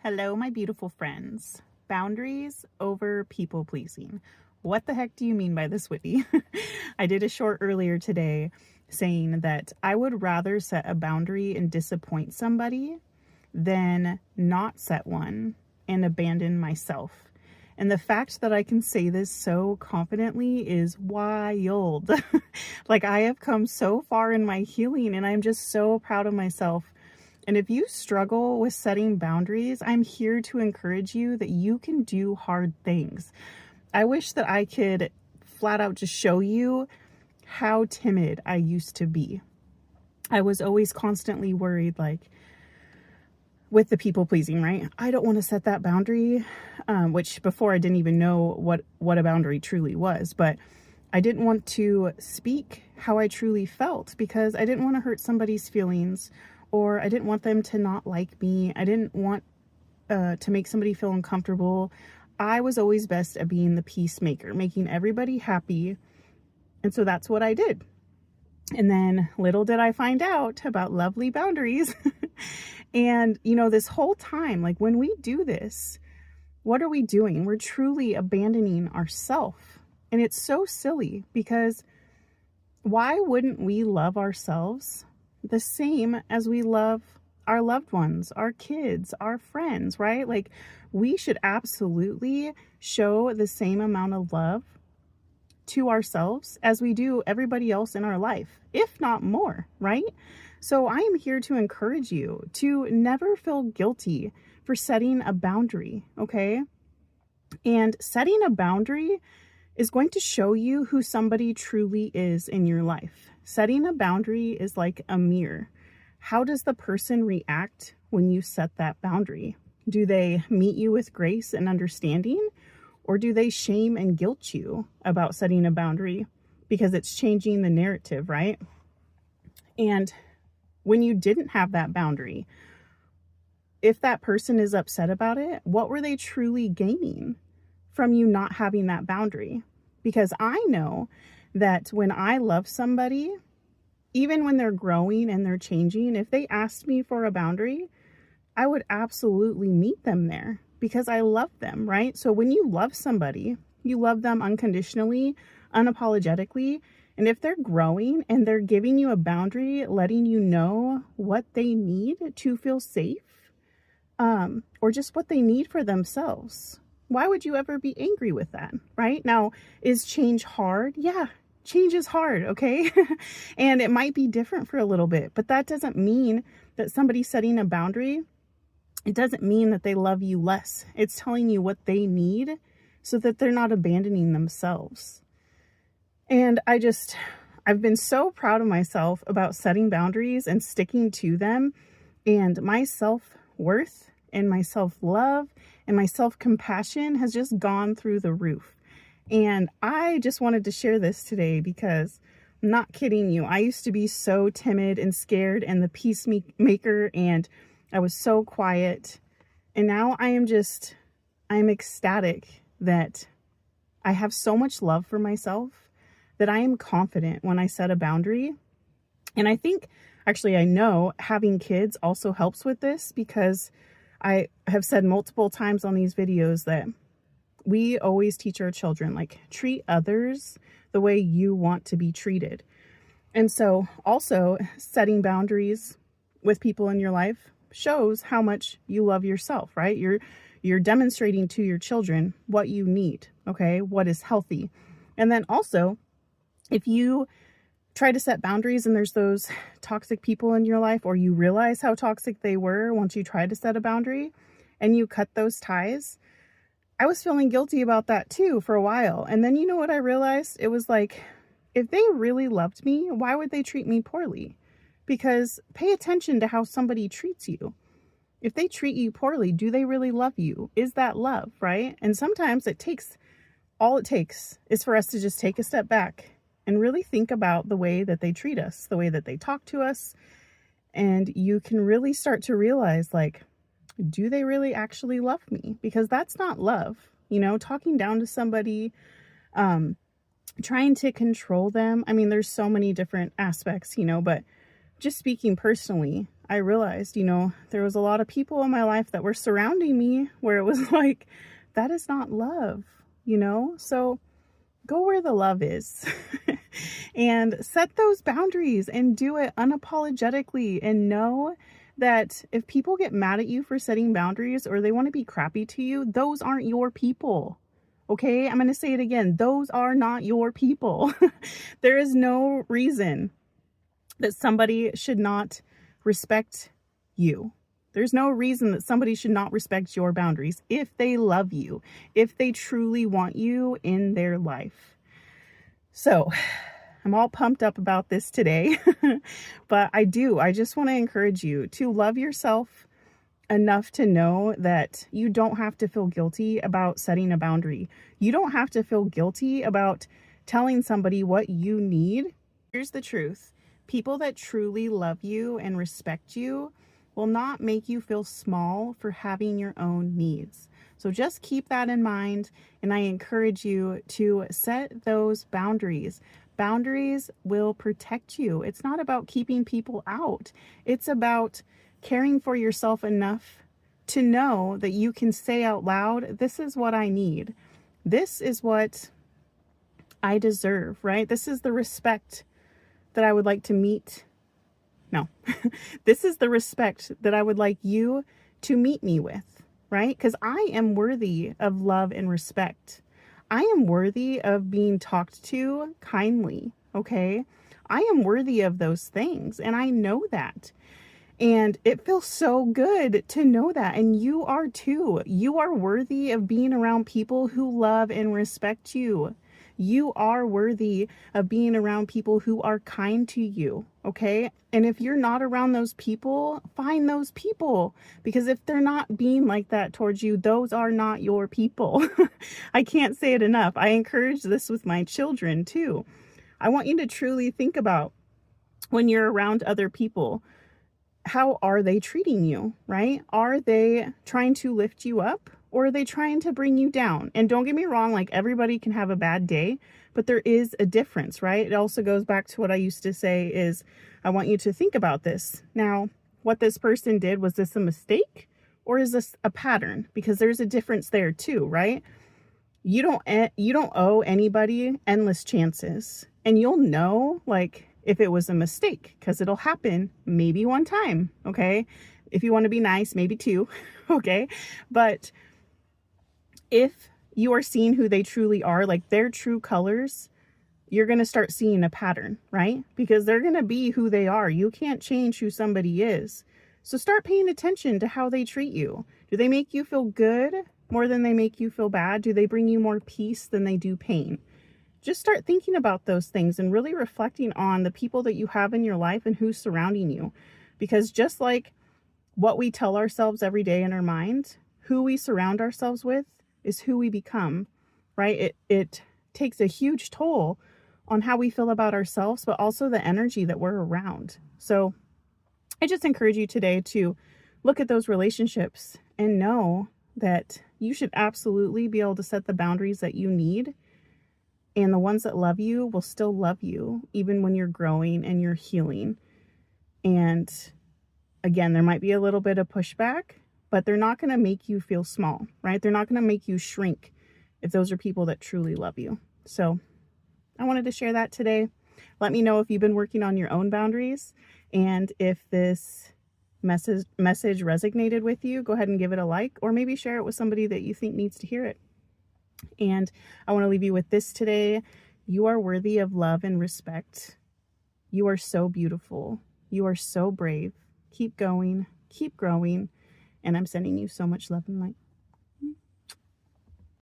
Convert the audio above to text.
Hello, my beautiful friends. Boundaries over people pleasing. What the heck do you mean by this, Whitney? I did a short earlier today saying that I would rather set a boundary and disappoint somebody than not set one and abandon myself. And the fact that I can say this so confidently is wild. Like, I have come so far in my healing and I'm just so proud of myself. And if you struggle with setting boundaries, I'm here to encourage you that you can do hard things. I wish that I could flat out just show you how timid I used to be. I was always constantly worried, like, with the people pleasing, right? I don't want to set that boundary, which before I didn't even know what a boundary truly was, but I didn't want to speak how I truly felt because I didn't want to hurt somebody's feelings, or I didn't want them to not like me. I didn't want to make somebody feel uncomfortable. I was always best at being the peacemaker, making everybody happy. And so that's what I did. And then little did I find out about lovely boundaries. And, this whole time, like, when we do this, what are we doing? We're truly abandoning ourselves. And it's so silly because why wouldn't we love ourselves the same as we love our loved ones, our kids, our friends, right? Like, we should absolutely show the same amount of love to ourselves as we do everybody else in our life, if not more, right? So I am here to encourage you to never feel guilty for setting a boundary, okay? And setting a boundary is going to show you who somebody truly is in your life. Setting a boundary is like a mirror. How does the person react when you set that boundary? Do they meet you with grace and understanding, or do they shame and guilt you about setting a boundary because it's changing the narrative, right? And when you didn't have that boundary, if that person is upset about it, what were they truly gaining from you not having that boundary? Because I know that when I love somebody, even when they're growing and they're changing, if they asked me for a boundary, I would absolutely meet them there because I love them, right? So when you love somebody, you love them unconditionally, unapologetically. And if they're growing and they're giving you a boundary, letting you know what they need to feel safe, or just what they need for themselves, why would you ever be angry with that, right? Now, is change hard? Yeah, change is hard, okay? And it might be different for a little bit, but that doesn't mean that somebody setting a boundary, it doesn't mean that they love you less. It's telling you what they need so that they're not abandoning themselves. And I've been so proud of myself about setting boundaries and sticking to them, and my self-worth and my self-love and my self-compassion has just gone through the roof. And I just wanted to share this today because I'm not kidding you. I used to be so timid and scared and the peacemaker, and I was so quiet. And now I'm ecstatic that I have so much love for myself that I am confident when I set a boundary. And I think, actually, I know having kids also helps with this because I have said multiple times on these videos that we always teach our children, like, treat others the way you want to be treated. And so also setting boundaries with people in your life shows how much you love yourself, right? You're demonstrating to your children what you need, okay? What is healthy. And then also, if you try to set boundaries and there's those toxic people in your life, or you realize how toxic they were once you tried to set a boundary and you cut those ties, I was feeling guilty about that too for a while. And then you know what I realized? It was like, if they really loved me, why would they treat me poorly? Because pay attention to how somebody treats you. If they treat you poorly, do they really love you? Is that love, right? And sometimes all it takes is for us to just take a step back and really think about the way that they treat us, the way that they talk to us. And you can really start to realize, like, do they really actually love me? Because that's not love. Talking down to somebody, trying to control them. I mean, there's so many different aspects, but just speaking personally, I realized, there was a lot of people in my life that were surrounding me where it was like, that is not love, So go where the love is and set those boundaries and do it unapologetically, and know that if people get mad at you for setting boundaries or they want to be crappy to you, those aren't your people. Okay, I'm going to say it again. Those are not your people. There is no reason that somebody should not respect you. There's no reason that somebody should not respect your boundaries if they love you, if they truly want you in their life. So I'm all pumped up about this today, but I just want to encourage you to love yourself enough to know that you don't have to feel guilty about setting a boundary. You don't have to feel guilty about telling somebody what you need. Here's the truth. People that truly love you and respect you will not make you feel small for having your own needs. So just keep that in mind, and I encourage you to set those boundaries. Boundaries will protect you. It's not about keeping people out. It's about caring for yourself enough to know that you can say out loud, this is what I need. This is what I deserve, right? This is the respect that I would like to meet. No, this is the respect that I would like you to meet me with, right? Because I am worthy of love and respect. I am worthy of being talked to kindly, okay? I am worthy of those things, and I know that. And it feels so good to know that. And you are too. You are worthy of being around people who love and respect you. You are worthy of being around people who are kind to you, okay? And if you're not around those people, find those people. Because if they're not being like that towards you, those are not your people. I can't say it enough. I encourage this with my children too. I want you to truly think about when you're around other people, how are they treating you, right? Are they trying to lift you up, or are they trying to bring you down? And don't get me wrong, like everybody can have a bad day, but there is a difference, right? It also goes back to what I used to say is, I want you to think about this. Now, what this person did, was this a mistake or is this a pattern? Because there's a difference there too, right? You don't owe anybody endless chances, and you'll know like if it was a mistake, because it'll happen maybe one time, okay? If you want to be nice, maybe two, okay? But if you are seeing who they truly are, like their true colors, you're going to start seeing a pattern, right? Because they're going to be who they are. You can't change who somebody is. So start paying attention to how they treat you. Do they make you feel good more than they make you feel bad? Do they bring you more peace than they do pain? Just start thinking about those things and really reflecting on the people that you have in your life and who's surrounding you. Because just like what we tell ourselves every day in our mind, who we surround ourselves with is who we become, right? It takes a huge toll on how we feel about ourselves, but also the energy that we're around. So I just encourage you today to look at those relationships and know that you should absolutely be able to set the boundaries that you need. And the ones that love you will still love you, even when you're growing and you're healing. And again, there might be a little bit of pushback, but they're not going to make you feel small, right? They're not going to make you shrink if those are people that truly love you. So I wanted to share that today. Let me know if you've been working on your own boundaries, and if this message resonated with you, go ahead and give it a like, or maybe share it with somebody that you think needs to hear it. And I want to leave you with this today. You are worthy of love and respect. You are so beautiful. You are so brave. Keep going, keep growing, and I'm sending you so much love and light.